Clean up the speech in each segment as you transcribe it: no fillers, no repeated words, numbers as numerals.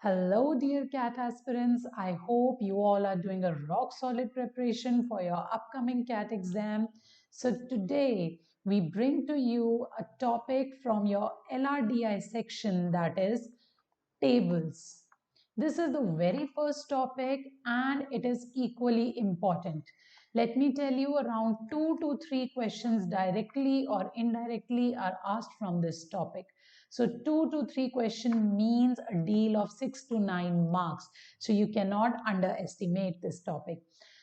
Hello, dear CAT aspirants. I hope you all are doing a rock solid preparation for your upcoming CAT exam. So, today we bring to you a topic from your LRDI section, that is tables. This is the very first topic and it is equally important. Let me tell you, around 2 to 3 questions directly or indirectly are asked from this topic. So 2 to 3 question means a deal of 6 to 9 marks. So you cannot underestimate this topic.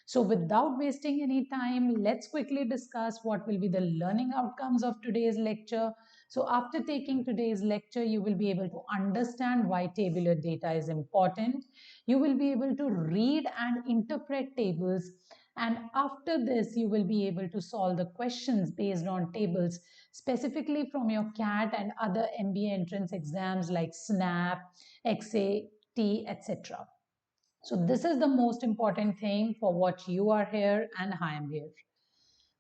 So without wasting any time, let's quickly discuss what will be the learning outcomes of today's lecture. So after taking today's lecture, you will be able to understand why tabular data is important. You will be able to read and interpret tables. And after this, you will be able to solve the questions based on tables, specifically from your CAT and other MBA entrance exams like SNAP, XAT, etc. So this is the most important thing for what you are here and I am here.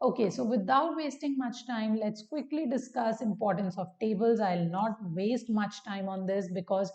Okay, so without wasting much time, let's quickly discuss importance of tables. I'll not waste much time on this because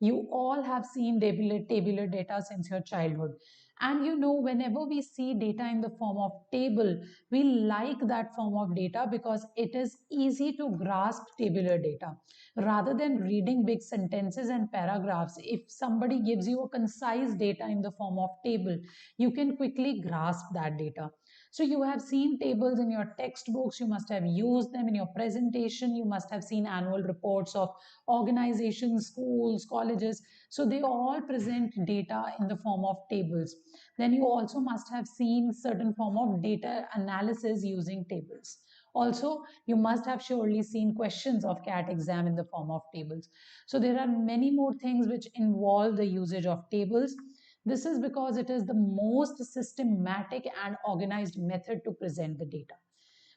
you all have seen tabular data since your childhood. And you know, whenever we see data in the form of table, we like that form of data because it is easy to grasp tabular data. Rather than reading big sentences and paragraphs, if somebody gives you a concise data in the form of table, you can quickly grasp that data. So you have seen tables in your textbooks, you must have used them in your presentation, you must have seen annual reports of organizations, schools, colleges. So they all present data in the form of tables. Then you also must have seen certain form of data analysis using tables. Also, you must have surely seen questions of CAT exam in the form of tables. So there are many more things which involve the usage of tables. This is because it is the most systematic and organized method to present the data.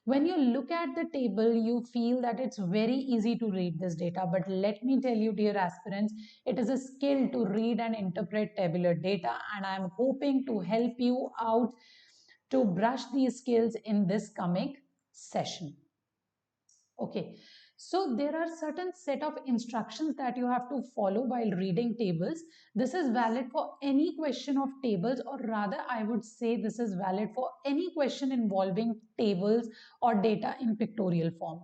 When you look at the table, you feel that it's very easy to read this data. But let me tell you, dear aspirants, it is a skill to read and interpret tabular data. And I'm hoping to help you out to brush these skills in this coming session. Okay, so there are certain set of instructions that you have to follow while reading tables. This is valid for any question of tables, or rather I would say this is valid for any question involving tables or data in pictorial form.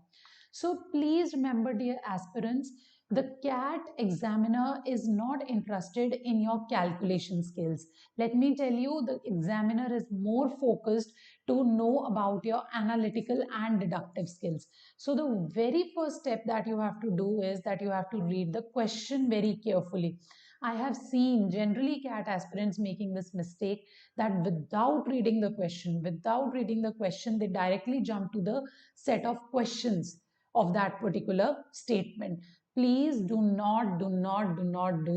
So please remember, dear aspirants, the CAT examiner is not interested in your calculation skills. Let me tell you, the examiner is more focused to know about your analytical and deductive skills. So the very first step that you have to do is that you have to read the question very carefully. I have seen generally CAT aspirants making this mistake that without reading the question, they directly jump to the set of questions of that particular statement. Please do not do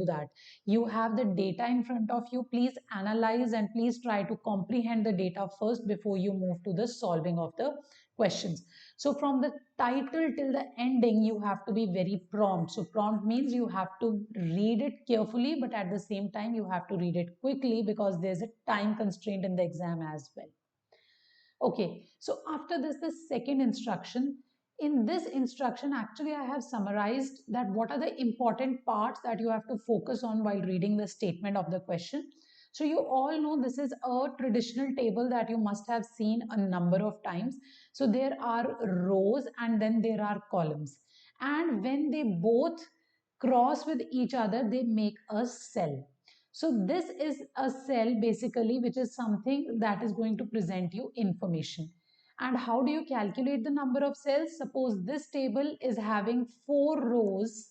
that. You have the data in front of you. Please analyze and please try to comprehend the data first before you move to the solving of the questions. So from the title till the ending, you have to be very prompt. So prompt means you have to read it carefully, but at the same time, you have to read it quickly because there's a time constraint in the exam as well. Okay, so after this, the second instruction. In this instruction, actually, I have summarized that what are the important parts that you have to focus on while reading the statement of the question. So you all know this is a traditional table that you must have seen a number of times. So there are rows and then there are columns. And when they both cross with each other, they make a cell. So this is a cell basically, which is something that is going to present you information. And how do you calculate the number of cells? Suppose this table is having 4 rows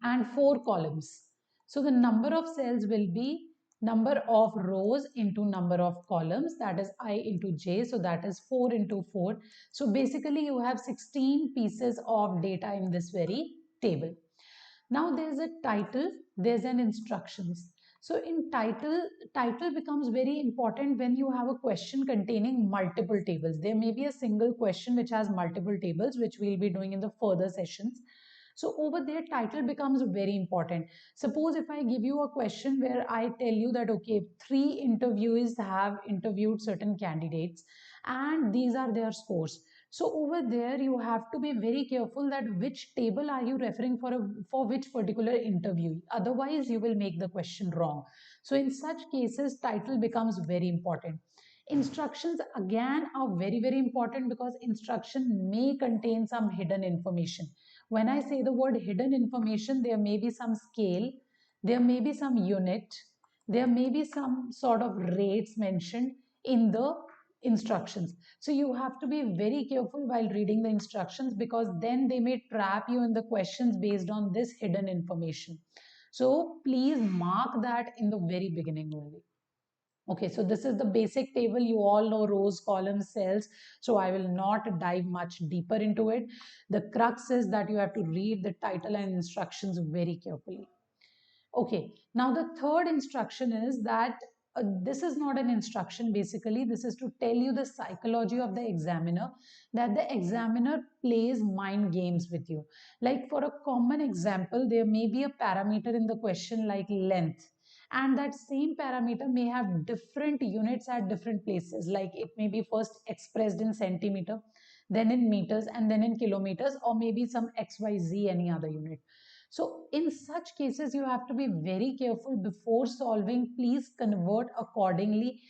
and 4 columns. So the number of cells will be number of rows into number of columns, that is I into j, so that is 4 into 4. So basically you have 16 pieces of data in this very table. Now there's a title, there's an instructions. So in title becomes very important when you have a question containing multiple tables. There may be a single question which has multiple tables, which we'll be doing in the further sessions. So over there, title becomes very important. Suppose if I give you a question where I tell you that, okay, 3 interviewees have interviewed certain candidates and these are their scores. So over there, you have to be very careful that which table are you referring for which particular interview. Otherwise, you will make the question wrong. So in such cases, title becomes very important. Instructions again are very, very important because instruction may contain some hidden information. When I say the word hidden information, there may be some scale, there may be some unit, there may be some sort of rates mentioned in the instructions. So you have to be very careful while reading the instructions because then they may trap you in the questions based on this hidden information. So please mark that in the very beginning only. Okay, so this is the basic table. You all know rows, columns, cells. So I will not dive much deeper into it. The crux is that you have to read the title and instructions very carefully. Okay, now the third instruction is that this is not an instruction basically. This is to tell you the psychology of the examiner, that the examiner plays mind games with you. Like for a common example, there may be a parameter in the question like length, and that same parameter may have different units at different places. Like it may be first expressed in centimeter, then in meters, and then in kilometers, or maybe some XYZ, any other unit. So in such cases, you have to be very careful before solving. Please convert accordingly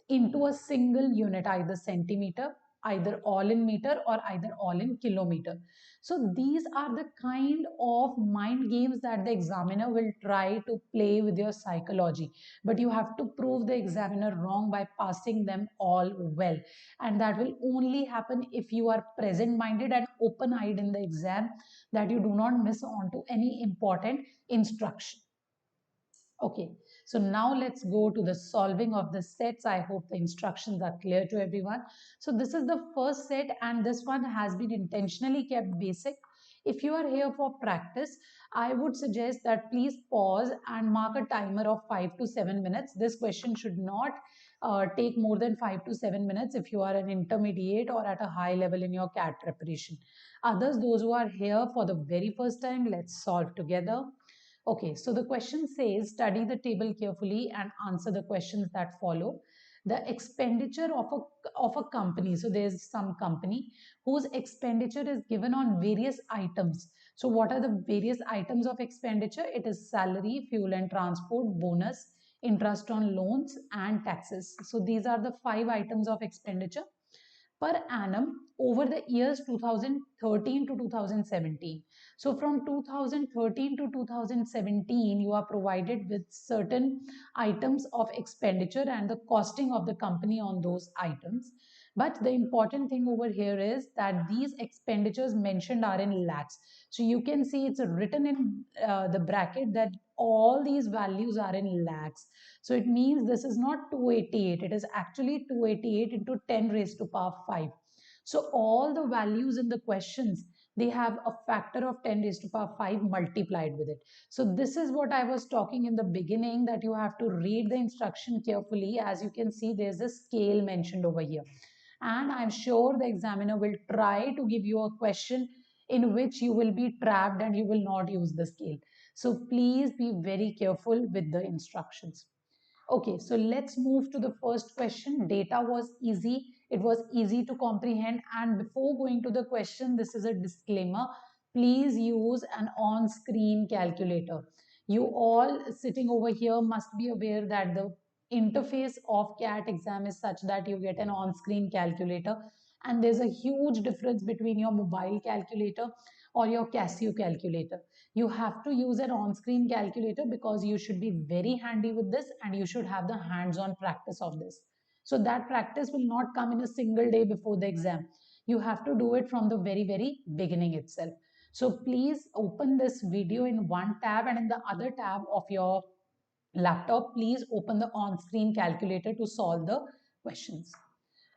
into a single unit, either centimeter, either all in meter, or either all in kilometer. So these are the kind of mind games that the examiner will try to play with your psychology. But you have to prove the examiner wrong by passing them all well. And that will only happen if you are present minded and open eyed in the exam, that you do not miss on to any important instruction. Okay, so now let's go to the solving of the sets. I hope the instructions are clear to everyone. So this is the first set and this one has been intentionally kept basic. If you are here for practice, I would suggest that please pause and mark a timer of 5 to 7 minutes. This question should not take more than 5 to 7 minutes if you are an intermediate or at a high level in your CAT preparation. Others, those who are here for the very first time, let's solve together. Okay, so the question says study the table carefully and answer the questions that follow. The expenditure of a company, so there's some company whose expenditure is given on various items. So, what are the various items of expenditure? It is salary, fuel and transport, bonus, interest on loans, and taxes. So, these are the five items of expenditure per annum over the years 2013 to 2017. So from 2013 to 2017, you are provided with certain items of expenditure and the costing of the company on those items. But the important thing over here is that these expenditures mentioned are in lakhs. So you can see it's written in the bracket that all these values are in lakhs. So it means this is not 288, it is actually 288 into 10 raised to power 5. So all the values in the questions, they have a factor of 10 raised to power 5 multiplied with it. So this is what I was talking in the beginning, that you have to read the instruction carefully. As you can see, there's a scale mentioned over here. And I'm sure the examiner will try to give you a question in which you will be trapped and you will not use the scale. So please be very careful with the instructions. Okay, so let's move to the first question. Data was easy. It was easy to comprehend. And before going to the question, this is a disclaimer. Please use an on-screen calculator. You all sitting over here must be aware that the interface of CAT exam is such that you get an on-screen calculator. And there's a huge difference between your mobile calculator or your Casio calculator. You have to use an on-screen calculator because you should be very handy with this and you should have the hands-on practice of this. So that practice will not come in a single day before the exam. You have to do it from the very, very beginning itself. So please open this video in one tab, and in the other tab of your laptop, please open the on-screen calculator to solve the questions.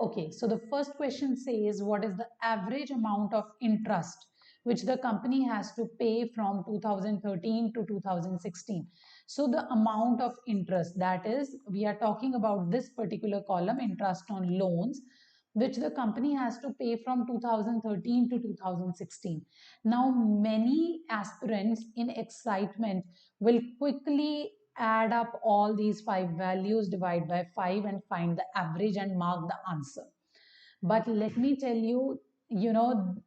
Okay, so the first question says, what is the average amount of interest which the company has to pay from 2013 to 2016? So the amount of interest, that is, we are talking about this particular column, interest on loans, which the company has to pay from 2013 to 2016. Now, many aspirants in excitement will quickly add up all these five values, divide by 5 and find the average and mark the answer. But let me tell you,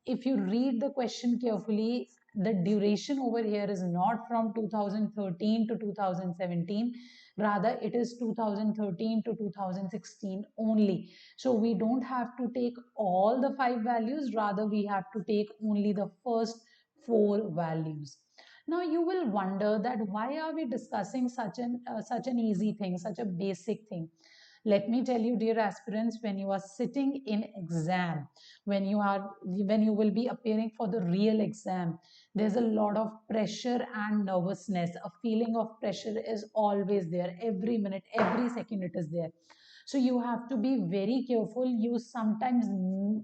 if you read the question carefully, the duration over here is not from 2013 to 2017, rather it is 2013 to 2016 only. So we don't have to take all the five values, rather we have to take only the first four values. Now you will wonder that why are we discussing such an easy thing, such a basic thing. Let me tell you, dear aspirants, when you are sitting in exam, when you will be appearing for the real exam, there's a lot of pressure and nervousness. A feeling of pressure is always there. Every minute, every second it is there. So you have to be very careful. You sometimes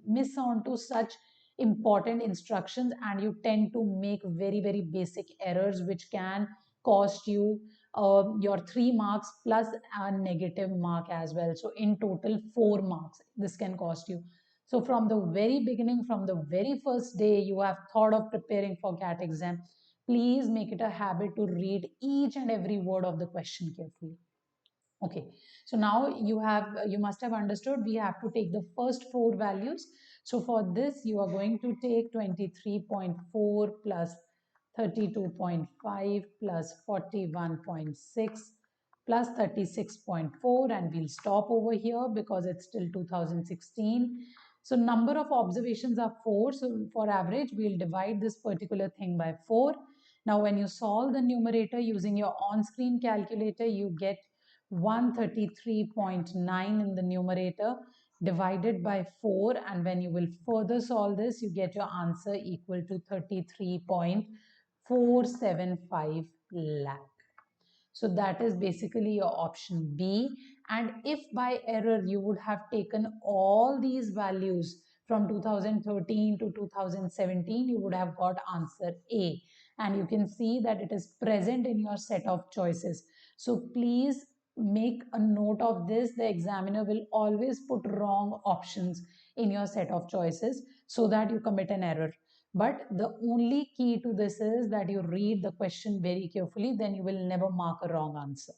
miss on to such important instructions, and you tend to make very, very basic errors which can cost you your 3 marks plus a negative mark as well. So in total 4 marks this can cost you. So from the very beginning, from the very first day you have thought of preparing for CAT exam, please make it a habit to read each and every word of the question carefully. Okay, so now you must have understood we have to take the first four values. So for this you are going to take 23.4 plus 32.5 plus 41.6 plus 36.4, and we'll stop over here because it's still 2016. So number of observations are 4. So for average, we'll divide this particular thing by 4. Now when you solve the numerator using your on-screen calculator, you get 133.9 in the numerator divided by 4, and when you will further solve this, you get your answer equal to 33.475 lakh. So that is basically your option B. And if by error you would have taken all these values from 2013 to 2017, you would have got answer A. And you can see that it is present in your set of choices. So please make a note of this. The examiner will always put wrong options in your set of choices so that you commit an error. But the only key to this is that you read the question very carefully, then you will never mark a wrong answer.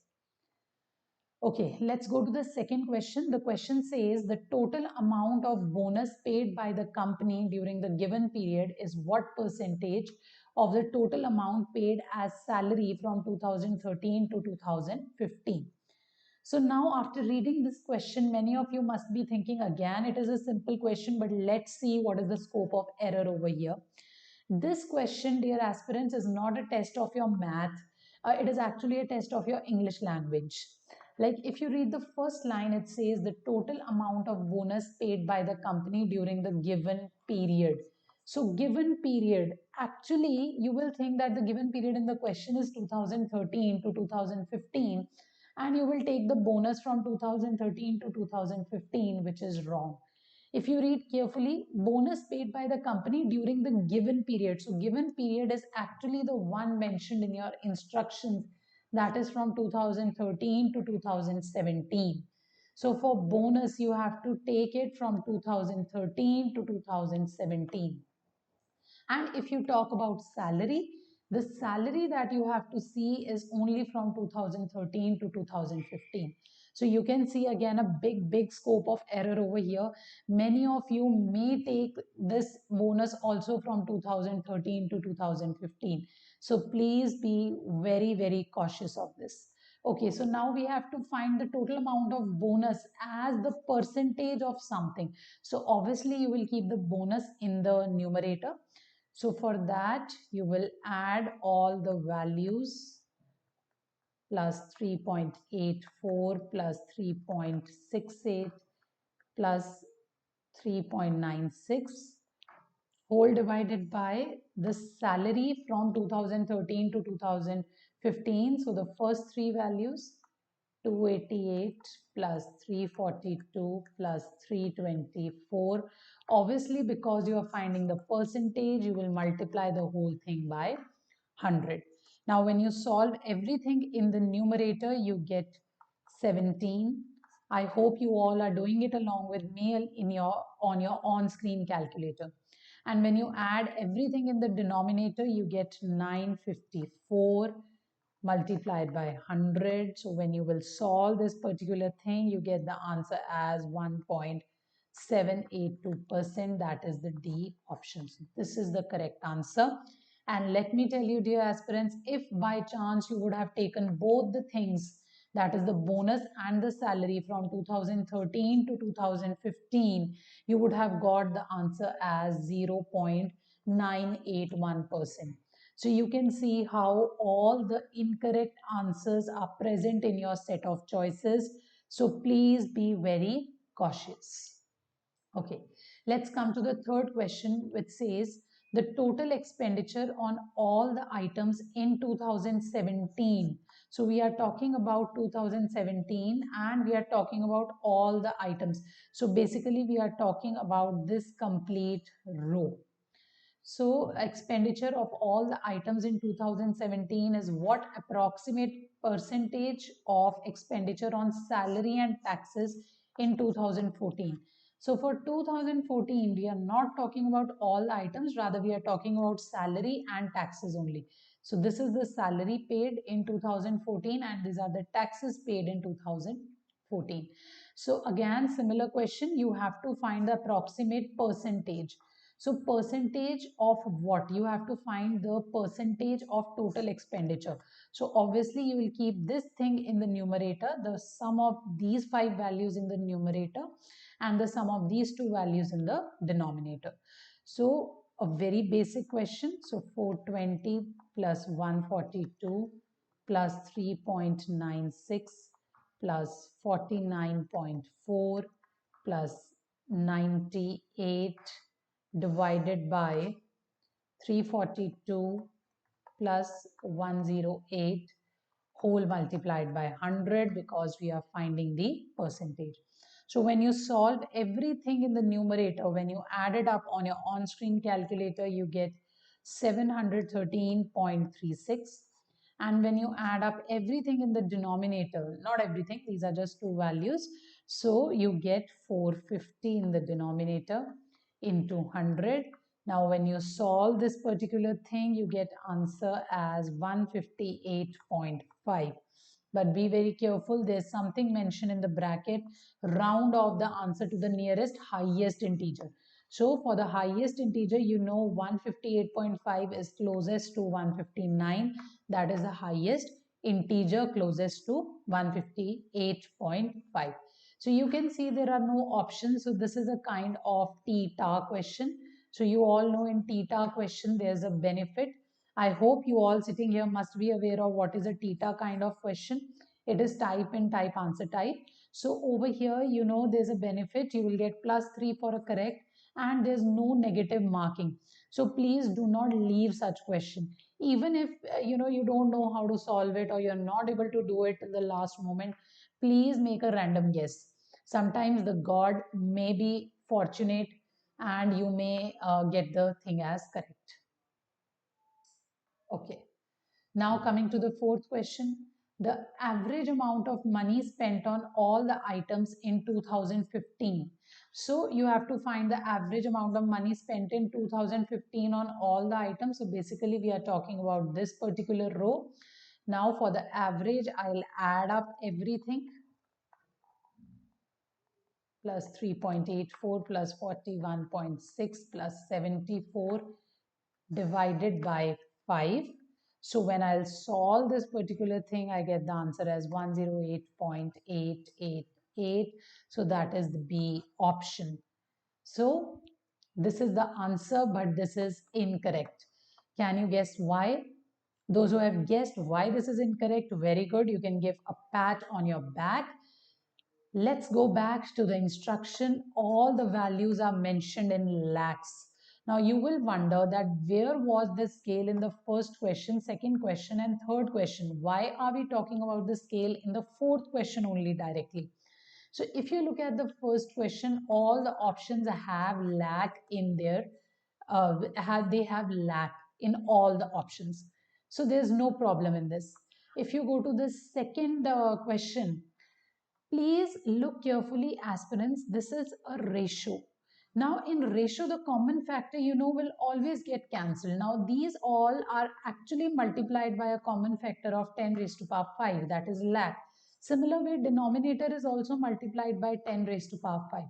Okay, let's go to the second question. The question says the total amount of bonus paid by the company during the given period is what percentage of the total amount paid as salary from 2013 to 2015. So now after reading this question, many of you must be thinking again, it is a simple question, but let's see what is the scope of error over here. This question, dear aspirants, is not a test of your math. It is actually a test of your English language. Like if you read the first line, it says the total amount of bonus paid by the company during the given period. So given period, actually you will think that the given period in the question is 2013 to 2015, and you will take the bonus from 2013 to 2015, which is wrong. If you read carefully, bonus paid by the company during the given period. So given period is actually the one mentioned in your instructions, that is from 2013 to 2017. So for bonus, you have to take it from 2013 to 2017. And if you talk about salary, the salary that you have to see is only from 2013 to 2015. So you can see again a big scope of error over here. Many of you may take this bonus also from 2013 to 2015. So please be very cautious of this. Okay, so now we have to find the total amount of bonus as the percentage of something. So obviously you will keep the bonus in the numerator. So for that, you will add all the values plus 3.84 plus 3.68 plus 3.96 whole divided by the salary from 2013 to 2015. So the first three values 288 plus 342 plus 324. Obviously, because you are finding the percentage, you will multiply the whole thing by 100. Now, when you solve everything in the numerator, you get 17. I hope you all are doing it along with me on your on-screen calculator. And when you add everything in the denominator, you get 954 multiplied by 100. So when you will solve this particular thing, you get the answer as 0.782%. That is the D option. So this is the correct answer. And let me tell you, dear aspirants, if by chance you would have taken both the things, that is the bonus and the salary from 2013 to 2015, you would have got the answer as 0.981%. So you can see how all the incorrect answers are present in your set of choices. So please be very cautious. Okay, let's come to the third question, which says the total expenditure on all the items in 2017. So we are talking about 2017 and we are talking about all the items. So basically we are talking about this complete row. So expenditure of all the items in 2017 is what approximate percentage of expenditure on salary and taxes in 2014. So for 2014, we are not talking about all the items, rather we are talking about salary and taxes only. So this is the salary paid in 2014 and these are the taxes paid in 2014. So again, similar question, you have to find the approximate percentage. So percentage of what? You have to find the percentage of total expenditure. So obviously you will keep this thing in the numerator, the sum of these 5 values in the numerator and the sum of these 2 values in the denominator. So a very basic question. So 420 plus 142 plus 3.96 plus 49.4 plus 98 divided by 342 plus 108 whole multiplied by 100 because we are finding the percentage. So when you solve everything in the numerator, when you add it up on your on-screen calculator, you get 713.36. And when you add up everything in the denominator, not everything, these are just 2 values. So you get 450 in the denominator into 100. Now when you solve this particular thing, you get answer as 158.5. But be very careful, there's something mentioned in the bracket, round off the answer to the nearest highest integer. So for the highest integer, you know 158.5 is closest to 159. That is the highest integer closest to 158.5. So you can see there are no options. So this is a kind of theta question. So you all know in theta question, there's a benefit. I hope you all sitting here must be aware of what is a theta kind of question. It is type in type answer type. So over here, you know, there's a benefit. You will get +3 for a correct and there's no negative marking. So please do not leave such question. Even if, you don't know how to solve it or you're not able to do it in the last moment, please make a random guess. Sometimes the God may be fortunate and you may get the thing as correct. Okay. Now coming to the fourth question, the average amount of money spent on all the items in 2015. So you have to find the average amount of money spent in 2015 on all the items. So basically we are talking about this particular row. Now for the average, I'll add up everything. Plus 3.84 plus 41.6 plus 74 divided by 5. So when I'll solve this particular thing, I get the answer as 108.888. So that is the B option. So this is the answer, but this is incorrect. Can you guess why? Those who have guessed why this is incorrect, very good. You can give a pat on your back. Let's go back to the instruction. All the values are mentioned in lakhs. Now you will wonder that where was this scale in the first question, second question and third question? Why are we talking about the scale in the fourth question only directly? So if you look at the first question, all the options have lakh in there. They have lakh in all the options. So there's no problem in this. If you go to the second question, please look carefully, aspirants. This is a ratio. Now, in ratio, the common factor, will always get cancelled. Now, these all are actually multiplied by a common factor of 10 raised to power 5, that is lakh. Similar way, denominator is also multiplied by 10 raised to power 5.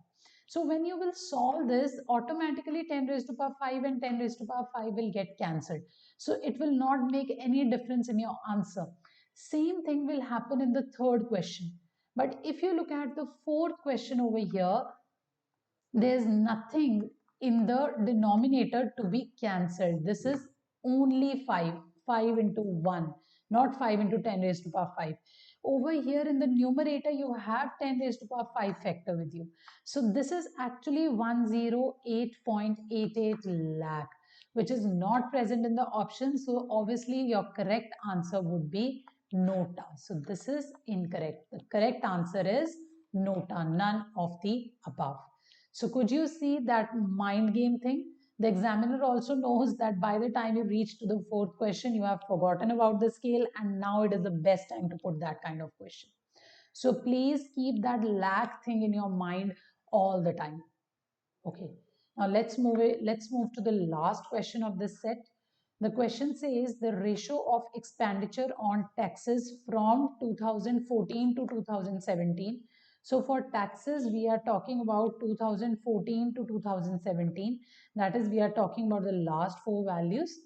So when you will solve this, automatically 10 raised to power 5 and 10 raised to power 5 will get cancelled. So it will not make any difference in your answer. Same thing will happen in the third question. But if you look at the fourth question over here, there's nothing in the denominator to be cancelled. This is only 5, 5 into 1, not 5 into 10 raised to power 5. Over here in the numerator, you have 10 raised to power 5 factor with you. So this is actually 108.88 lakh, which is not present in the option. So obviously your correct answer would be nota. So this is incorrect. The correct answer is nota, none of the above. So could you see that mind game thing? The examiner also knows that by the time you reach to the fourth question, you have forgotten about the scale, and now it is the best time to put that kind of question. So please keep that lakh thing in your mind all the time. Okay. Now let's move to the last question of this set. The question says the ratio of expenditure on taxes from 2014 to 2017. So for taxes, we are talking about 2014 to 2017. That is, we are talking about the last four values.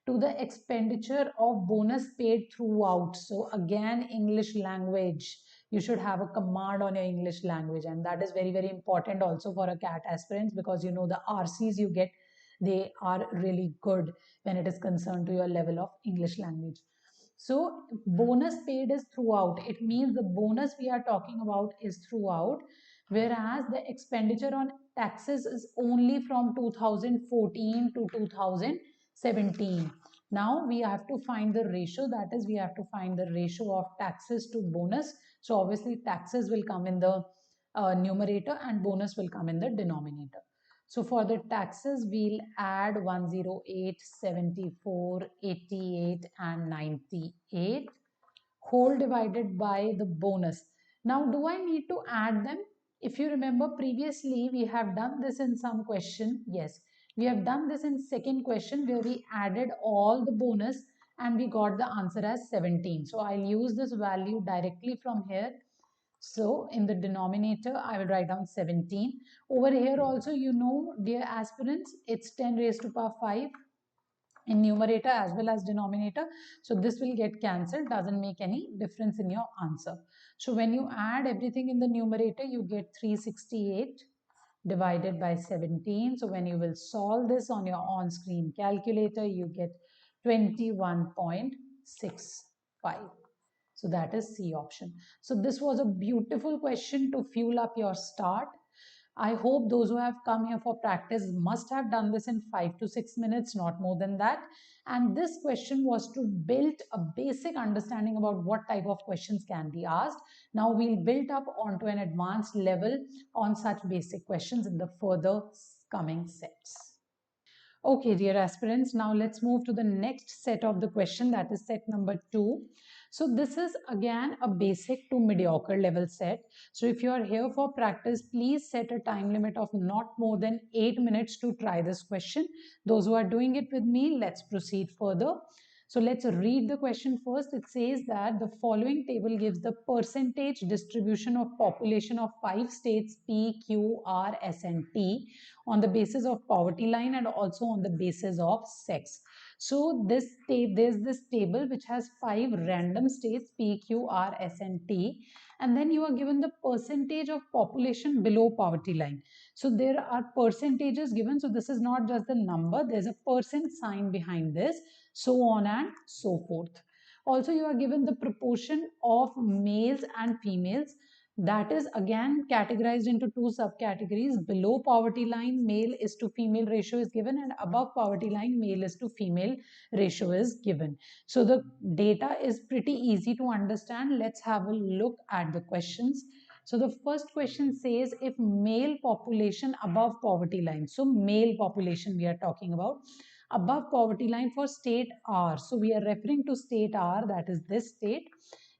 To the expenditure of bonus paid throughout. So again, English language. You should have a command on your English language, and that is very, very important also for a CAT aspirants, because you know the RCs you get, they are really good when it is concerned to your level of English language. So bonus paid is throughout. It means the bonus we are talking about is throughout, whereas the expenditure on taxes is only from 2014 to 2017. Now we have to find the ratio, that is we have to find the ratio of taxes to bonus. So obviously taxes will come in the numerator and bonus will come in the denominator. So for the taxes, we'll add 108, 74, 88 and 98 whole divided by the bonus. Now, do I need to add them? If you remember previously, we have done this in some question. Yes, we have done this in second question where we added all the bonus and we got the answer as 17. So I'll use this value directly from here. So in the denominator, I will write down 17. Over here also, you know, dear aspirants, it's 10 raised to power 5 in numerator as well as denominator. So this will get cancelled, doesn't make any difference in your answer. So when you add everything in the numerator, you get 368 divided by 17. So when you will solve this on your on-screen calculator, you get 21.65. So that is C option. So this was a beautiful question to fuel up your start. I hope those who have come here for practice must have done this in 5 to 6 minutes, not more than that. And this question was to build a basic understanding about what type of questions can be asked. Now we'll build up onto an advanced level on such basic questions in the further coming sets. Okay, dear aspirants, now let's move to the next set of the question, that is set number 2. So this is again a basic to mediocre level set. So if you are here for practice, please set a time limit of not more than 8 minutes to try this question. Those who are doing it with me, let's proceed further. So let's read the question first. It says that the following table gives the percentage distribution of population of 5 states P, Q, R, S and T on the basis of poverty line and also on the basis of sex. So there's this table which has 5 random states P, Q, R, S and T, and then you are given the percentage of population below poverty line. So there are percentages given. So this is not just the number, there's a percent sign behind this, so on and so forth. Also, you are given the proportion of males and females. That is again categorized into two subcategories. Below poverty line, male is to female ratio is given, and above poverty line, male is to female ratio is given. So the data is pretty easy to understand. Let's have a look at the questions. So the first question says if male population above poverty line, so male population we are talking about, above poverty line for state R. So we are referring to state R, that is this state,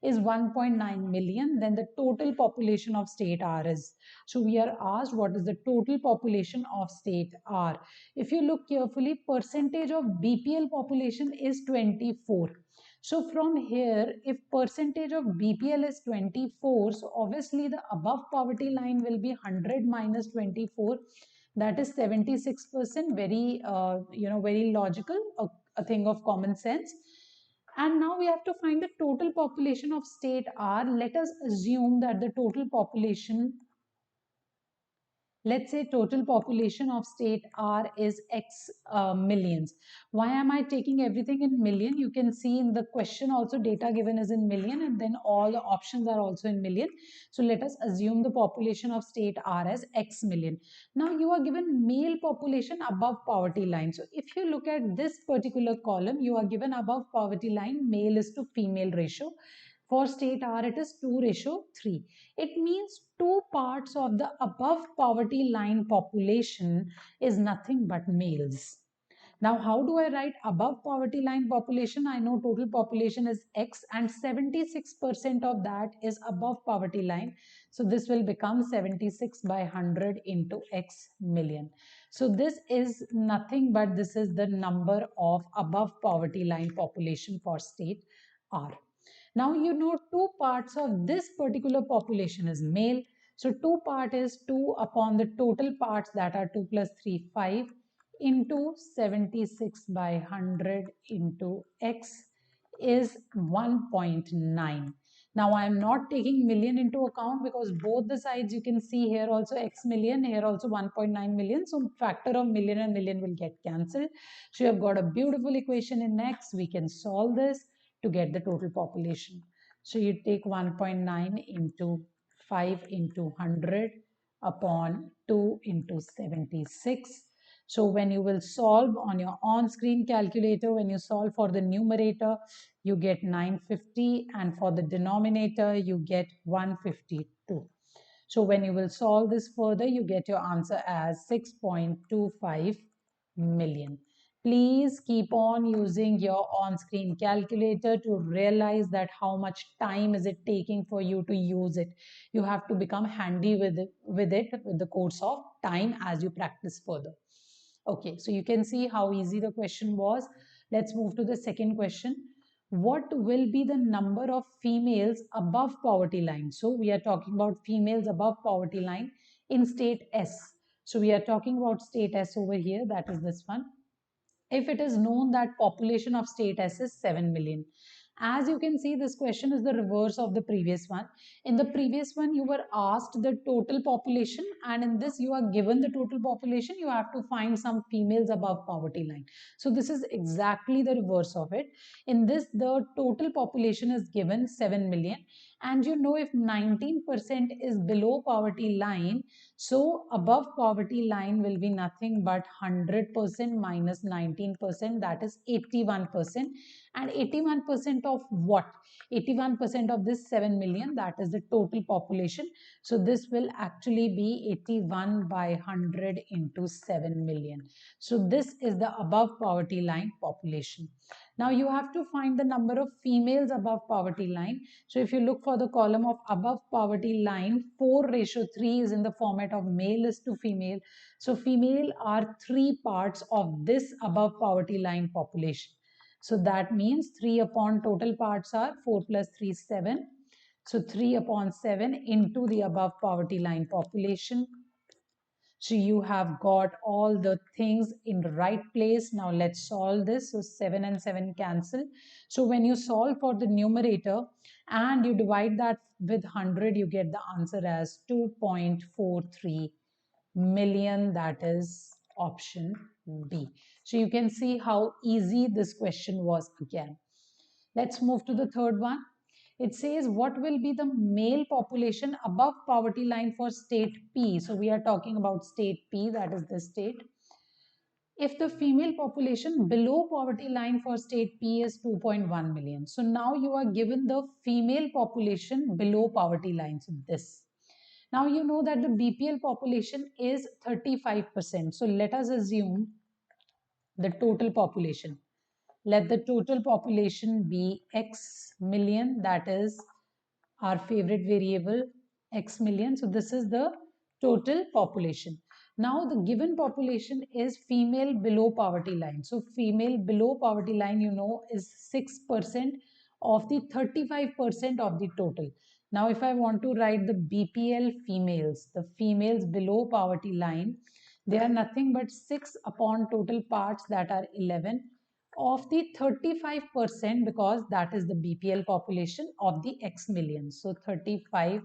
is 1.9 million, then the total population of state R is. So we are asked what is the total population of state R. If you look carefully, percentage of BPL population is 24. So from here, if percentage of BPL is 24, so obviously the above poverty line will be 100 minus 24, that is 76%. Very, very logical, a thing of common sense. And now we have to find the total population of state R. Let us assume that the total population, let's say total population of state R is X millions. Why am I taking everything in million? You can see in the question also data given is in million, and then all the options are also in million. So let us assume the population of state R as X million. Now you are given male population above poverty line. So if you look at this particular column, you are given above poverty line male is to female ratio. For state R, it is 2:3. It means two parts of the above poverty line population is nothing but males. Now, how do I write above poverty line population? I know total population is X and 76% of that is above poverty line. So this will become 76 by 100 into X million. So this is nothing but this is the number of above poverty line population for state R. Now you know two parts of this particular population is male. So two part is 2 upon the total parts that are 2 plus 3, 5 into 76 by 100 into X is 1.9. Now I am not taking million into account because both the sides you can see here also X million, here also 1.9 million. So factor of million and million will get cancelled. So you have got a beautiful equation in X. We can solve this to get the total population. So you take 1.9 into 5 into 100 upon 2 into 76. So when you will solve on your on-screen calculator, when you solve for the numerator, you get 950 and for the denominator, you get 152. So when you will solve this further, you get your answer as 6.25 million. Please keep on using your on-screen calculator to realize that how much time is it taking for you to use it. You have to become handy with the course of time as you practice further. Okay, so you can see how easy the question was. Let's move to the second question. What will be the number of females above poverty line? So we are talking about females above poverty line in state S. So we are talking about state S over here, that is this one. If it is known that population of state S is 7 million. As you can see, this question is the reverse of the previous one. In the previous one, you were asked the total population, and in this, you are given the total population. You have to find some females above poverty line. So this is exactly the reverse of it. In this, the total population is given 7 million. And you know, if 19% is below poverty line, so above poverty line will be nothing but 100% minus 19%, that is 81%. And 81% of what? 81% of this 7 million, that is the total population. So this will actually be 81 by 100 into 7 million. So this is the above poverty line population. Now you have to find the number of females above poverty line. So if you look for the column of above poverty line, 4:3 is in the format of male is to female. So female are 3 parts of this above poverty line population. So that means 3 upon total parts are 4 plus 3 is 7. So 3 upon 7 into the above poverty line population. So you have got all the things in the right place. Now let's solve this. So 7 and 7 cancel. So when you solve for the numerator and you divide that with 100, you get the answer as 2.43 million. That is option B. So you can see how easy this question was again. Let's move to the third one. It says what will be the male population above poverty line for state P. So we are talking about state P, that is the state. If the female population below poverty line for state P is 2.1 million. So now you are given the female population below poverty line. So this. Now you know that the BPL population is 35%. So let us assume the total population. Let the total population be X million, that is our favorite variable, X million. So this is the total population. Now the given population is female below poverty line. So female below poverty line, you know, is 6%. of the 35% of the total. Now, if I want to write the BPL females, the females below poverty line, they are nothing but 6 upon total parts, that are 11 of the 35%, because that is the BPL population of the X million. So 35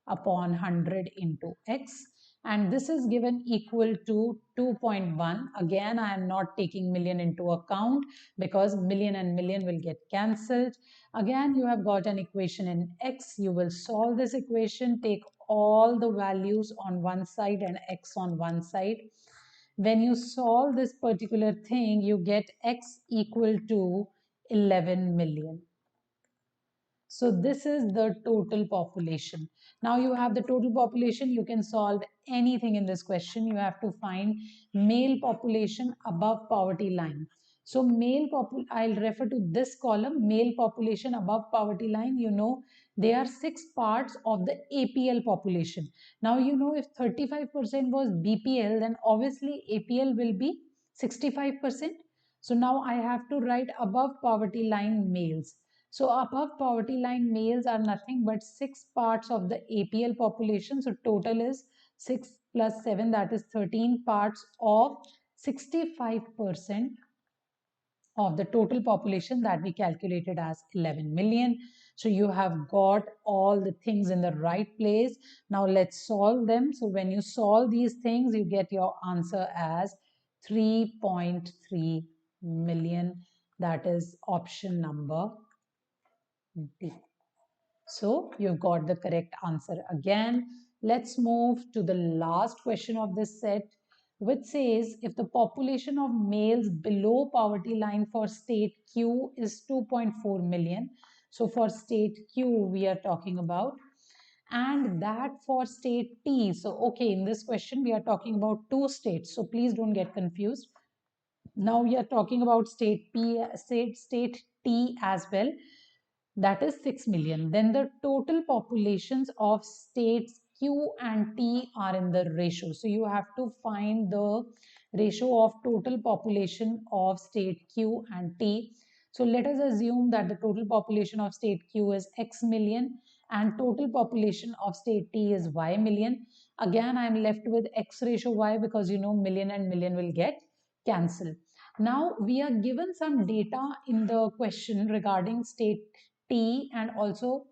upon 100 into X, and this is given equal to 2.1. Again, I am not taking million into account because million and million will get cancelled. Again, you have got an equation in X. You will solve this equation, take all the values on one side and X on one side. When you solve this particular thing, you get X equal to 11 million. So this is the total population. Now you have the total population. You can solve anything in this question. You have to find male population above poverty line. So I'll refer to this column, male population above poverty line. You know, they are 6 parts of the APL population. Now, you know, if 35% was BPL, then obviously APL will be 65%. So now I have to write above poverty line males. So above poverty line males are nothing but 6 parts of the APL population. So total is 6 plus 7, that is 13 parts of 65% of the total population that we calculated as 11 million. So you have got all the things in the right place. Now let's solve them. So when you solve these things, you get your answer as 3.3 million. That is option number D. So you've got the correct answer again. Let's move to the last question of this set, which says if the population of males below poverty line for state Q is 2.4 million. So for state Q, we are talking about, and that for state T. So, okay, in this question, we are talking about two states. So please don't get confused. Now we are talking about state P, state T as well, that is 6 million. Then the total populations of states Q and T are in the ratio. So you have to find the ratio of total population of state Q and T. So let us assume that the total population of state Q is X million and total population of state T is Y million. Again, I am left with X ratio Y because you know million and million will get cancelled. Now we are given some data in the question regarding state T and also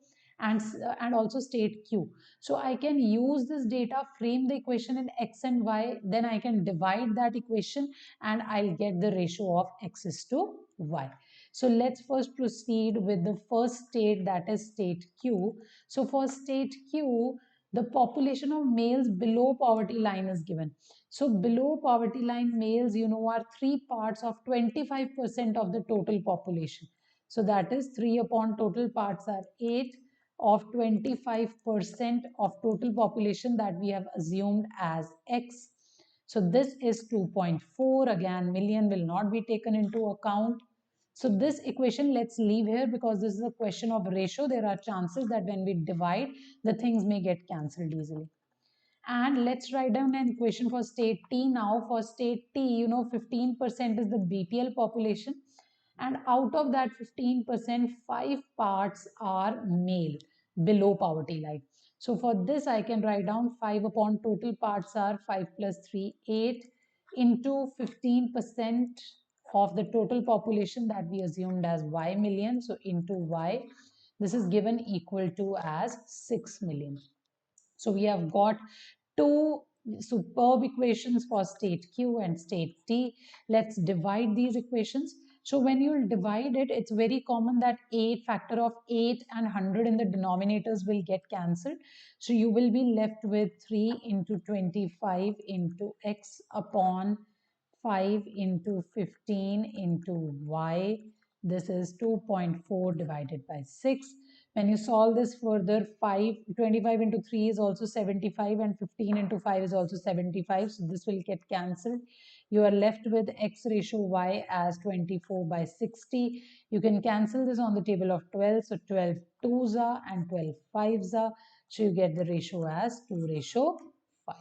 state Q. So I can use this data, frame the equation in X and Y, then I can divide that equation and I'll get the ratio of X's to Y. So let's first proceed with the first state, that is state Q. So for state Q, the population of males below poverty line is given. So below poverty line males, you know, are 3 parts of 25% of the total population. So that is 3 upon total parts are 8 of 25% of total population that we have assumed as X. So this is 2.4. Again, million will not be taken into account. So this equation let's leave here because this is a question of ratio. There are chances that when we divide, the things may get cancelled easily. And let's write down an equation for state T now. For state T, you know, 15% is the BPL population. And out of that 15%, 5 parts are male below poverty line. So for this, I can write down 5 upon total parts are 5 plus 3, 8 into 15% of the total population that we assumed as Y million. So into Y, this is given equal to as 6 million. So we have got two superb equations for state Q and state T. Let's divide these equations. So when you divide it, it's very common that 8 factor of 8 and 100 in the denominators will get cancelled. So you will be left with 3 into 25 into X upon 5 into 15 into Y. This is 2.4 divided by 6. When you solve this further, 25 into 3 is also 75 and 15 into 5 is also 75. So this will get cancelled. You are left with X ratio Y as 24 by 60. You can cancel this on the table of 12. So 12 2s are and 12 5s are. So you get the ratio as 2 ratio 5.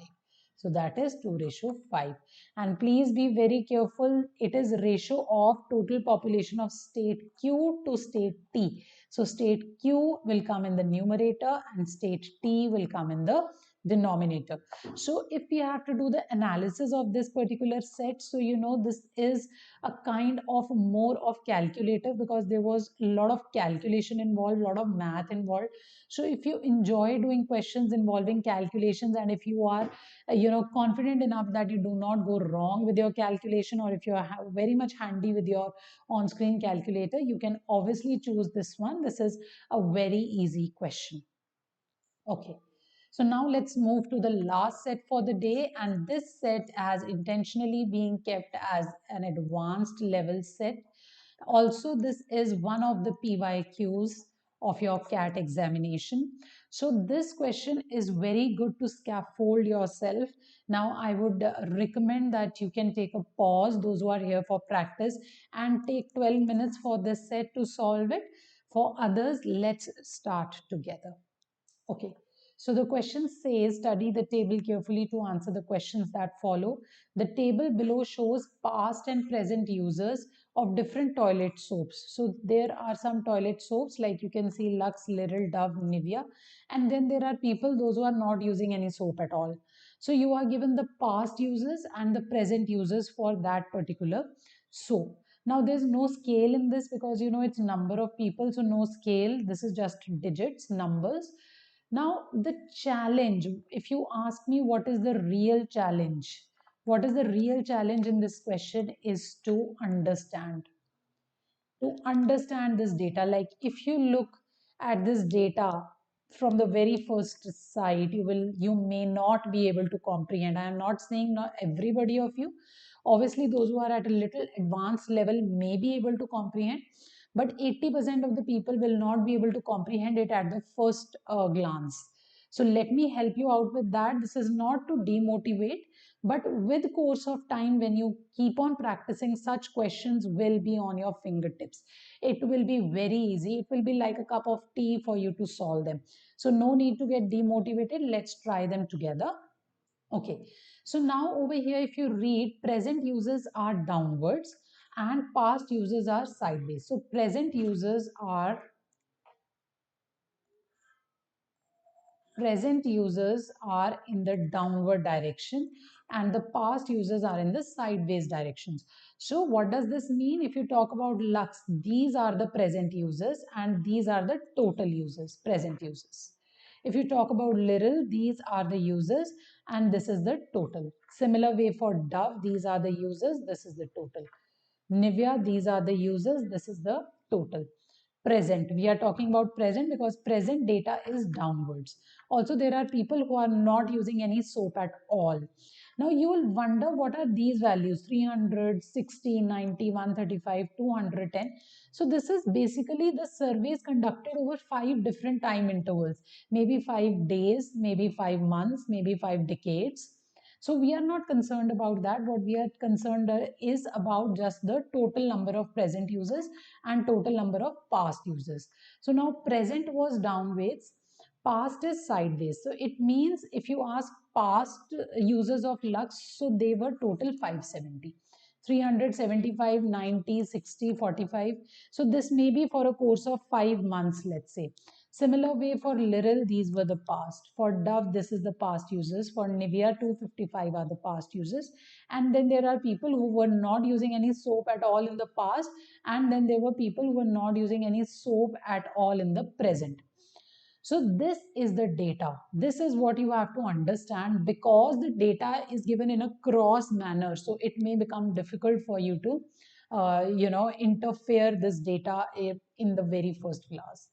So that is 2:5. And please be very careful. It is ratio of total population of state Q to state T. So state Q will come in the numerator and state T will come in the denominator. So if we have to do the analysis of this particular set, so this is a kind of more of calculator, because there was a lot of calculation involved, a lot of math involved. So if you enjoy doing questions involving calculations, and if you are confident enough that you do not go wrong with your calculation, or if you are very much handy with your on screen calculator, you can obviously choose this one. This is a very easy question. Okay. So now let's move to the last set for the day, and this set has intentionally being kept as an advanced level set. Also, this is one of the PYQs of your CAT examination. So this question is very good to scaffold yourself. Now, I would recommend that you can take a pause, those who are here for practice, and take 12 minutes for this set to solve it. For others, let's start together. Okay. So the question says, study the table carefully to answer the questions that follow. The table below shows past and present users of different toilet soaps. So there are some toilet soaps, like you can see Lux, Little, Dove, Nivea. And then there are people, those who are not using any soap at all. So you are given the past users and the present users for that particular soap. Now there's no scale in this, because it's number of people, so no scale. This is just digits, numbers. Now, the challenge, if you ask me what is the real challenge, what is the real challenge in this question is to understand this data. Like if you look at this data from the very first sight, you may not be able to comprehend. I am not saying not everybody of you. Obviously, those who are at a little advanced level may be able to comprehend, but 80% of the people will not be able to comprehend it at the first glance. So let me help you out with that. This is not to demotivate, but with course of time, when you keep on practicing, such questions will be on your fingertips. It will be very easy. It will be like a cup of tea for you to solve them. So no need to get demotivated. Let's try them together. Okay. So now over here, if you read, present users are downwards and past users are sideways. So present users are in the downward direction and the past users are in the sideways directions. So what does this mean? If you talk about Lux, these are the present users and these are the total users, present users. If you talk about Little, these are the users and this is the total. Similar way for Dove, these are the users, this is the total. Nivea, these are the users, this is the total. Present, we are talking about present because present data is downwards. Also, there are people who are not using any soap at all. Now, you will wonder what are these values: 300, 60, 90, 135, 210. So, this is basically the surveys conducted over 5 different time intervals, maybe 5 days, maybe 5 months, maybe 5 decades. So we are not concerned about that. What we are concerned is about just the total number of present users and total number of past users. So now present was downwards, past is sideways. So it means if you ask past users of Lux, so they were total 570. 375, 90, 60, 45. So this may be for a course of 5 months, let's say. Similar way for Little, these were the past. For Dove, this is the past users. For Nivea, 255 are the past users. And then there are people who were not using any soap at all in the past. And then there were people who were not using any soap at all in the present. So this is the data. This is what you have to understand, because the data is given in a cross manner. So it may become difficult for you to, interfere this data in the very first class.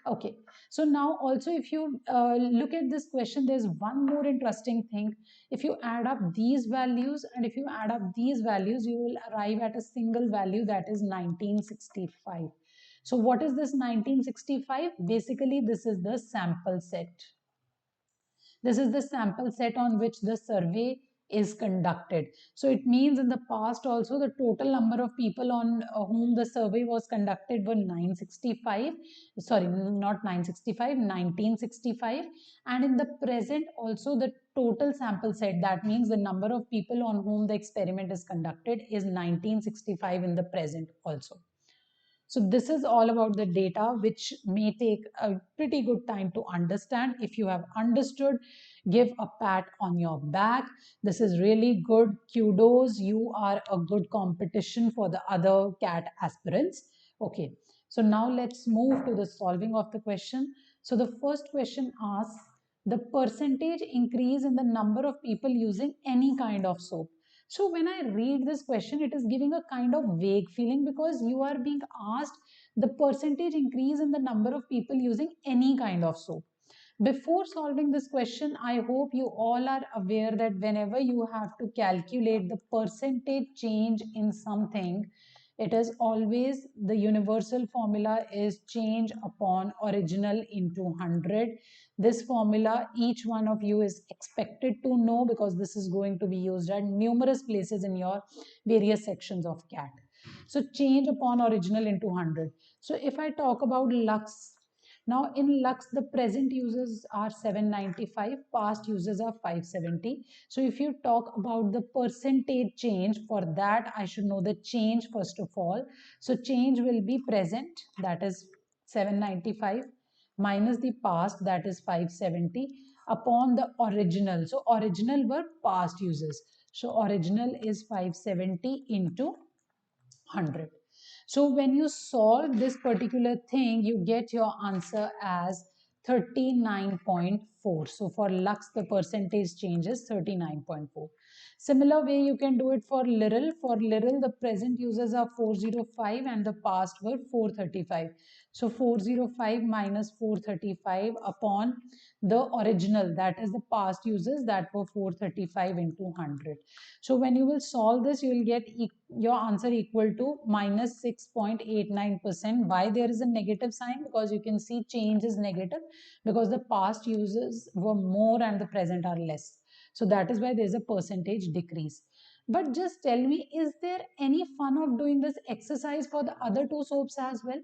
Okay, so now also if you look at this question, there's one more interesting thing. If you add up these values and if you add up these values, you will arrive at a single value, that is 1965. So what is this 1965? Basically, this is the sample set on which the survey is conducted. So it means in the past also the total number of people on whom the survey was conducted were 965, sorry, not 965, 1965. And in the present also the total sample set, that means the number of people on whom the experiment is conducted, is 1965 in the present also. So this is all about the data, which may take a pretty good time to understand. If you have understood, give a pat on your back. This is really good. Kudos. You are a good competition for the other CAT aspirants. Okay. So now let's move to the solving of the question. So the first question asks the percentage increase in the number of people using any kind of soap. So when I read this question, it is giving a kind of vague feeling, because you are being asked the percentage increase in the number of people using any kind of soap. Before solving this question, I hope you all are aware that whenever you have to calculate the percentage change in something, it is always the universal formula is change upon original into 100. This formula each one of you is expected to know, because this is going to be used at numerous places in your various sections of CAT. So change upon original into 100. So if I talk about Lux, now in Lux, the present users are 795, past users are 570. So if you talk about the percentage change, for that I should know the change first of all. So change will be present, that is 795, minus the past, that is 570, upon the original. So original were past users. So original is 570 into 100. So when you solve this particular thing, you get your answer as 39.4. So for Lux, the percentage change is 39.4. Similar way you can do it for Literal. For Literal, the present users are 405 and the past were 435. So 405 minus 435 upon the original, that is the past users, that were 435 into 100. So when you will solve this, you will get your answer equal to minus 6.89%. Why there is a negative sign? Because you can see change is negative, because the past users were more and the present are less. So that is why there is a percentage decrease. But just tell me, is there any fun of doing this exercise for the other two soaps as well?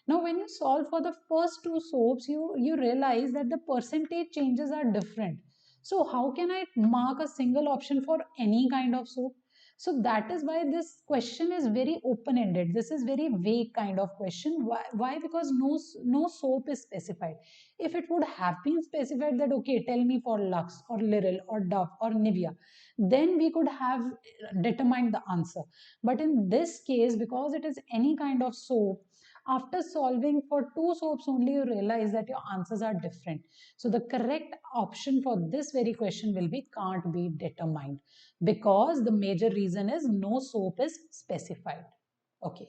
Now, when you solve for the first two soaps, you realize that the percentage changes are different. So how can I mark a single option for any kind of soap? So that is why this question is very open-ended. This is very vague kind of question. Why? Because no soap is specified. If it would have been specified that, okay, tell me for Lux or Literal or Dove or Nivea, then we could have determined the answer. But in this case, because it is any kind of soap, after solving for two soaps only, you realize that your answers are different. So the correct option for this very question will be can't be determined, because the major reason is no soap is specified. Okay.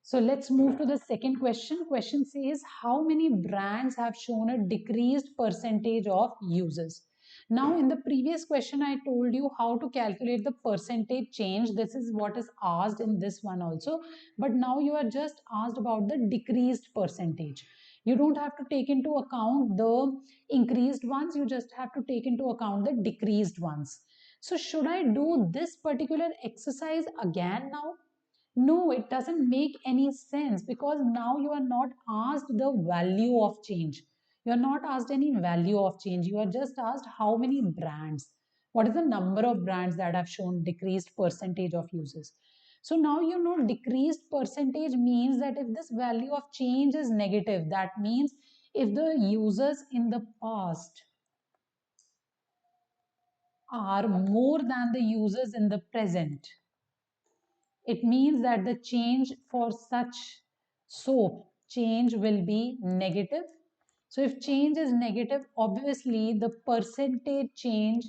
So let's move to the second question. Question says, how many brands have shown a decreased percentage of users? Now, in the previous question, I told you how to calculate the percentage change. This is what is asked in this one also. But now you are just asked about the decreased percentage. You don't have to take into account the increased ones. You just have to take into account the decreased ones. So should I do this particular exercise again now? No, it doesn't make any sense, because now you are not asked the value of change. You are not asked any value of change. You are just asked how many brands. What is the number of brands that have shown decreased percentage of users? So now you know decreased percentage means that if this value of change is negative, that means if the users in the past are more than the users in the present, it means that the change for such soap change will be negative. So if change is negative, obviously the percentage change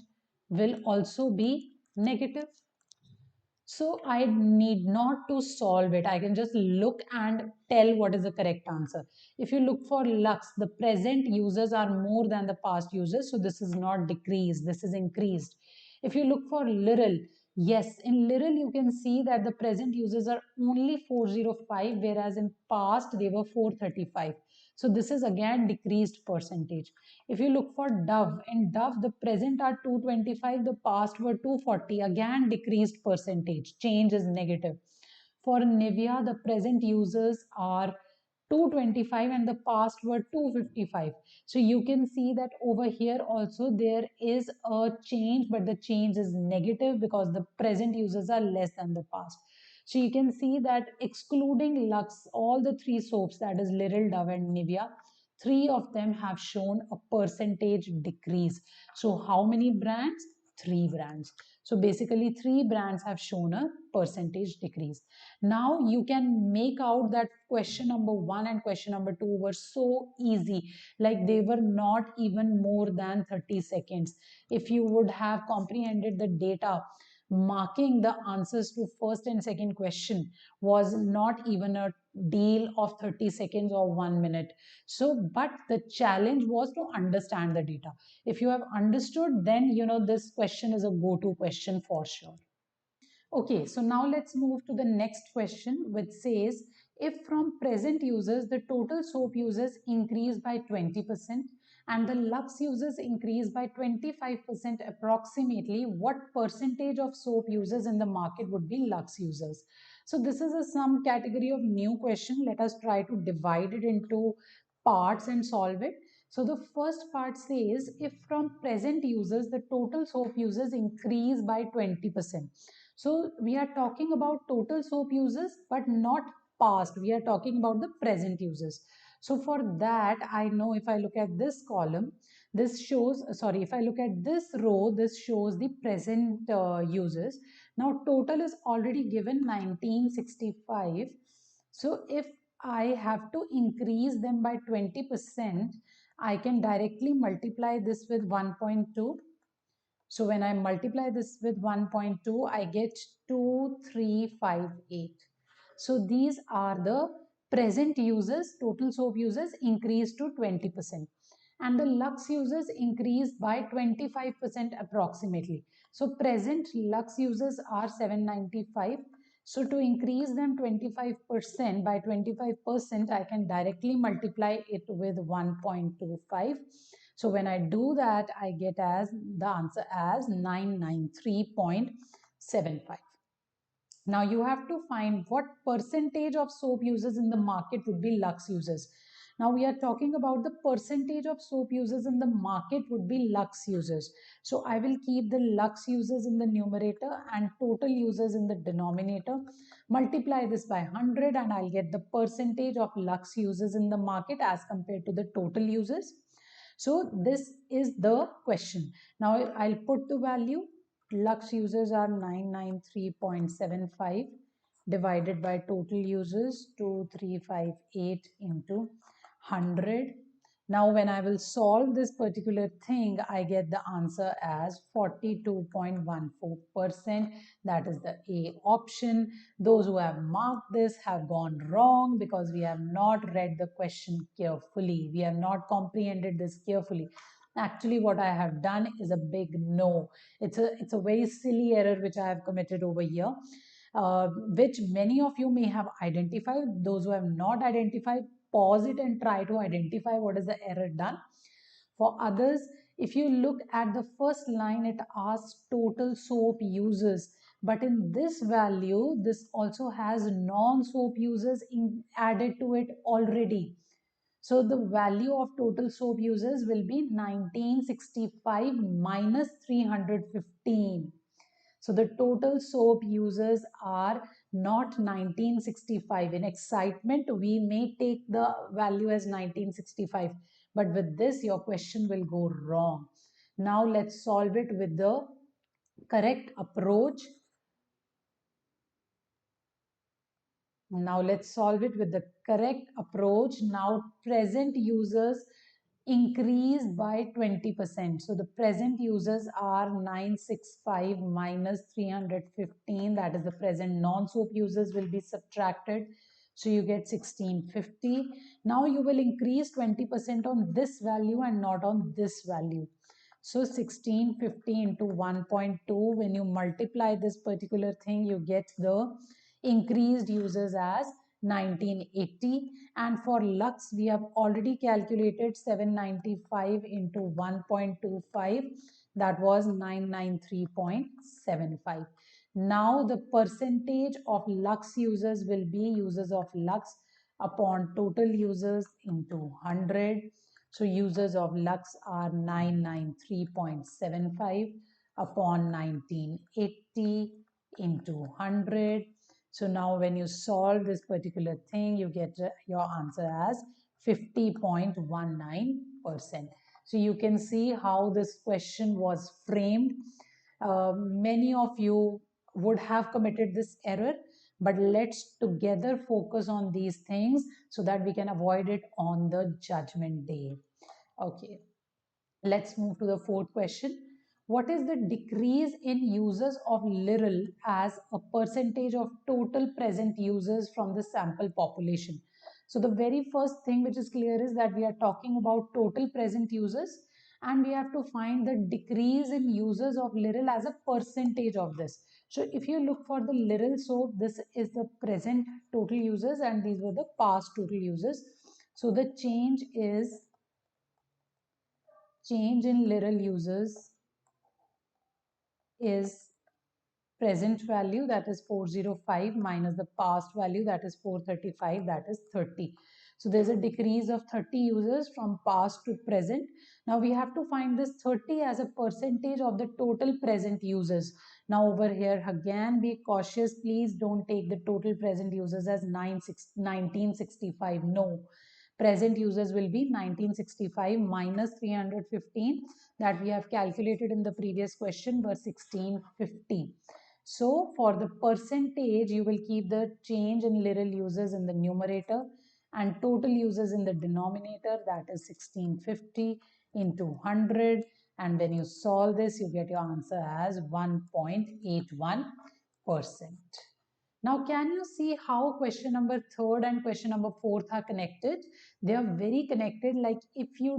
will also be negative. So I need not to solve it. I can just look and tell what is the correct answer. If you look for Lux, the present users are more than the past users. So this is not decreased, this is increased. If you look for Literal, yes, in Literal you can see that the present users are only 405, whereas in past they were 435. So this is again decreased percentage. If you look for Dove, in Dove, the present are 225, the past were 240, again decreased percentage, change is negative. For Nivea, the present users are 225 and the past were 255. So you can see that over here also there is a change, but the change is negative because the present users are less than the past. So you can see that excluding Lux, all the three soaps, that is Little Dove and Nivea, three of them have shown a percentage decrease. So how many brands? Three brands. So basically three brands have shown a percentage decrease. Now you can make out that question number one and question number two were so easy, like they were not even more than 30 seconds. If you would have comprehended the data, marking the answers to first and second question was not even a deal of 30 seconds or 1 minute. So, but the challenge was to understand the data. If you have understood, then you know this question is a go-to question for sure. Okay, so now let's move to the next question, which says, if from present users, the total soap users increase by 20% and the Lux users increase by 25% approximately, what percentage of soap users in the market would be Lux users? So this is a some category of new question. Let us try to divide it into parts and solve it. So the first part says, if from present users, the total soap users increase by 20%. So we are talking about total soap users, but not past. We are talking about the present users. So for that, I know if I look at this column, this shows, sorry, if I look at this row, this shows the present users. Now total is already given 1965. So if I have to increase them by 20%, I can directly multiply this with 1.2. So when I multiply this with 1.2, I get 2358. So these are the present users, total soap users increased to 20%. And the Lux users increased by 25% approximately. So present Lux users are 795. So to increase them 25% by 25%, I can directly multiply it with 1.25. So when I do that, I get as the answer as 993.75. Now you have to find what percentage of soap users in the market would be Lux users. Now we are talking about the percentage of soap users in the market would be Lux users. So I will keep the Lux users in the numerator and total users in the denominator. Multiply this by 100 and I'll get the percentage of Lux users in the market as compared to the total users. So this is the question. Now I'll put the value. Lux users are 993.75 divided by total users 2358 into 100. Now when I will solve this particular thing, I get the answer as 42.14%. That is the A option. Those who have marked this have gone wrong because we have not read the question carefully. We have not comprehended this carefully. Actually, what I have done is a big no. It's a very silly error which I have committed over here, which many of you may have identified. Those who have not identified, pause it and try to identify what is the error done. For others, if you look at the first line, it asks total soap users. But in this value, this also has non-soap users added to it already. So the value of total soap users will be 1965 minus 315. So the total soap users are not 1965. In excitement, we may take the value as 1965. But with this, your question will go wrong. Now let's solve it with the correct approach. Now let's solve it with the correct approach. Now present users increased by 20%. So the present users are 965 minus 315. That is the present non-soap users will be subtracted. So you get 1650. Now you will increase 20% on this value and not on this value. So 1650 into 1.2, when you multiply this particular thing, you get the increased users as 1980, and for Lux we have already calculated 795 into 1.25, that was 993.75. Now the percentage of Lux users will be users of Lux upon total users into 100. So users of Lux are 993.75 upon 1980 into 100. So now when you solve this particular thing, you get your answer as 50.19%. So you can see how this question was framed. Many of you would have committed this error, but let's together focus on these things so that we can avoid it on the judgment day. Okay, let's move to the fourth question. What is the decrease in users of literal as a percentage of total present users from the sample population? So the very first thing which is clear is that we are talking about total present users, and we have to find the decrease in users of literal as a percentage of this. So if you look for the literal, so this is the present total users and these were the past total users. So the change in literal users is present value, that is 405, minus the past value, that is 435, that is 30. So there's a decrease of 30 users from past to present. Now we have to find this 30 as a percentage of the total present users. Now over here again be cautious, please don't take the total present users as 1965. No, present users will be 1965 minus 315 that we have calculated in the previous question were 1650. So for the percentage, you will keep the change in literal users in the numerator and total users in the denominator, that is 1650 into 100. And when you solve this, you get your answer as 1.81%. Now, can you see how question number third and question number fourth are connected? They are very connected. Like if you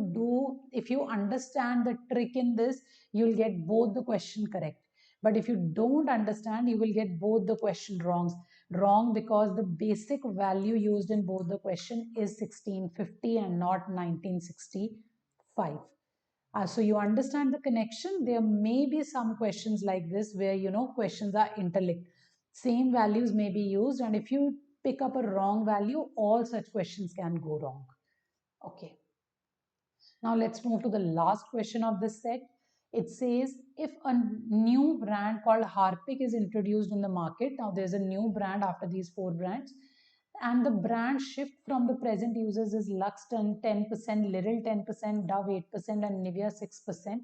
understand the trick in this, you'll get both the question correct. But if you don't understand, you will get both the question wrong because the basic value used in both the question is 1650 and not 1965. So you understand the connection. There may be some questions like this where questions are interlinked. Same values may be used, and if you pick up a wrong value, all such questions can go wrong. Okay. Now let's move to the last question of this set. It says if a new brand called Harpic is introduced in the market. Now there's a new brand after these four brands, and the brand shift from the present users is Lux 10%, Literal 10%, Dove 8%, and Nivea 6%.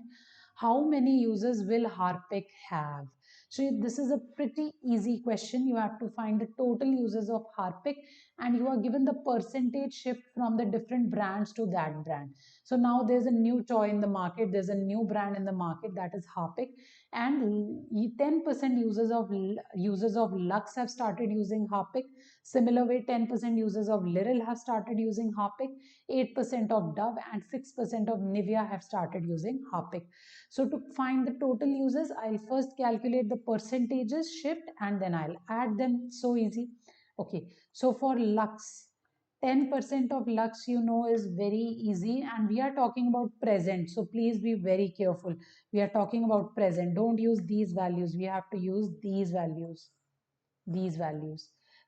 How many users will Harpic have? So this is a pretty easy question. You have to find the total users of Harpic, and you are given the percentage shift from the different brands to that brand. So now there's a new toy in the market, there's a new brand in the market, that is Harpic, and 10% users of Lux have started using Harpic. Similar way, 10% users of Literal have started using Harpic, 8% of Dove and 6% of Nivea have started using Harpic. So to find the total users, I'll first calculate the percentages shift and then I'll add them. So easy. Okay, so for Lux, 10% of Lux is very easy, and we are talking about present, so please be very careful. We are talking about present. Don't use these values. We have to use these values.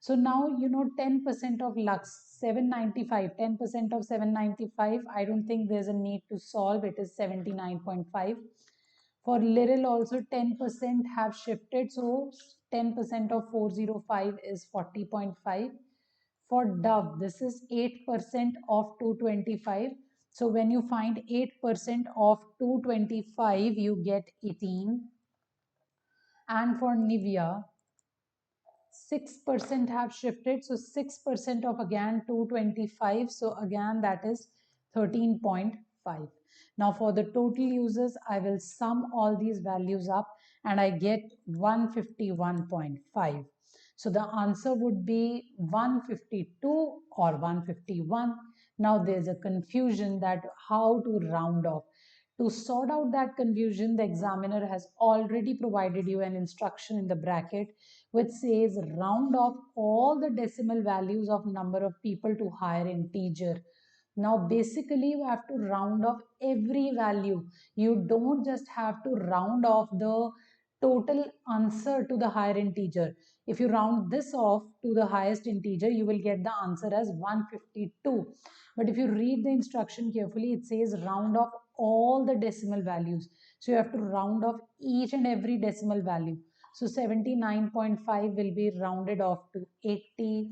So now 10% of Lux, 795, 10% of 795, I don't think there's a need to solve. It is 79.5. For Literal also 10% have shifted, so 10% of 405 is 40.5. For Dove, this is 8% of 225. So when you find 8% of 225, you get 18. And for Nivea, 6% have shifted. So 6% of again 225. So again that is 13.5. Now for the total users, I will sum all these values up and I get 151.5. So the answer would be 152 or 151. Now there's a confusion that how to round off. To sort out that confusion, the examiner has already provided you an instruction in the bracket which says round off all the decimal values of number of people to higher integer. Now, basically, you have to round off every value. You don't just have to round off the total answer to the higher integer. If you round this off to the highest integer, you will get the answer as 152. But if you read the instruction carefully, it says round off all the decimal values. So you have to round off each and every decimal value. So 79.5 will be rounded off to 80,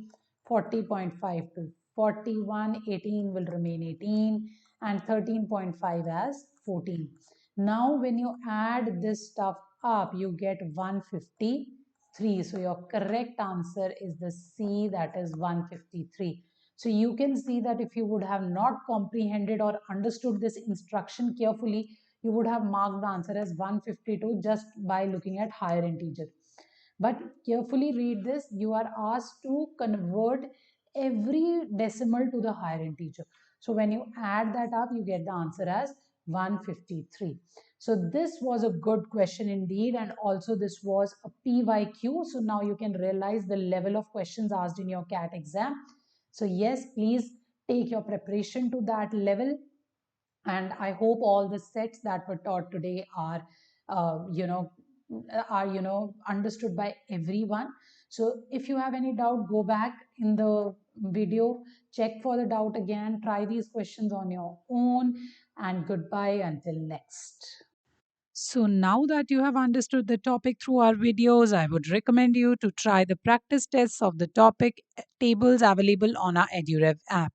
40.5 to 41, 18 will remain 18, and 13.5 as 14. Now, when you add this stuff up, you get 153. So your correct answer is the C, that is 153. So you can see that if you would have not comprehended or understood this instruction carefully, you would have marked the answer as 152 just by looking at higher integer. But carefully read this. You are asked to convert every decimal to the higher integer. So when you add that up, you get the answer as 153. So this was a good question indeed, and also this was a PYQ. So now you can realize the level of questions asked in your CAT exam. So yes, please take your preparation to that level, and I hope all the sets that were taught today are uh, you know understood by everyone. So if you have any doubt, go back in the video, check for the doubt again, try these questions on your own, and goodbye until next. So now that you have understood the topic through our videos, I would recommend you to try the practice tests of the topic tables available on our EduRev app.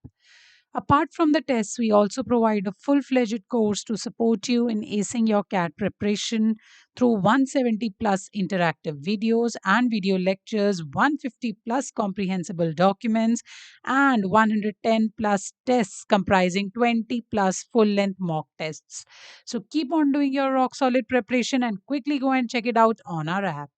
Apart from the tests, we also provide a full fledged course to support you in acing your CAT preparation through 170 plus interactive videos and video lectures, 150 plus comprehensible documents, and 110 plus tests comprising 20 plus full length mock tests. So keep on doing your rock solid preparation and quickly go and check it out on our app.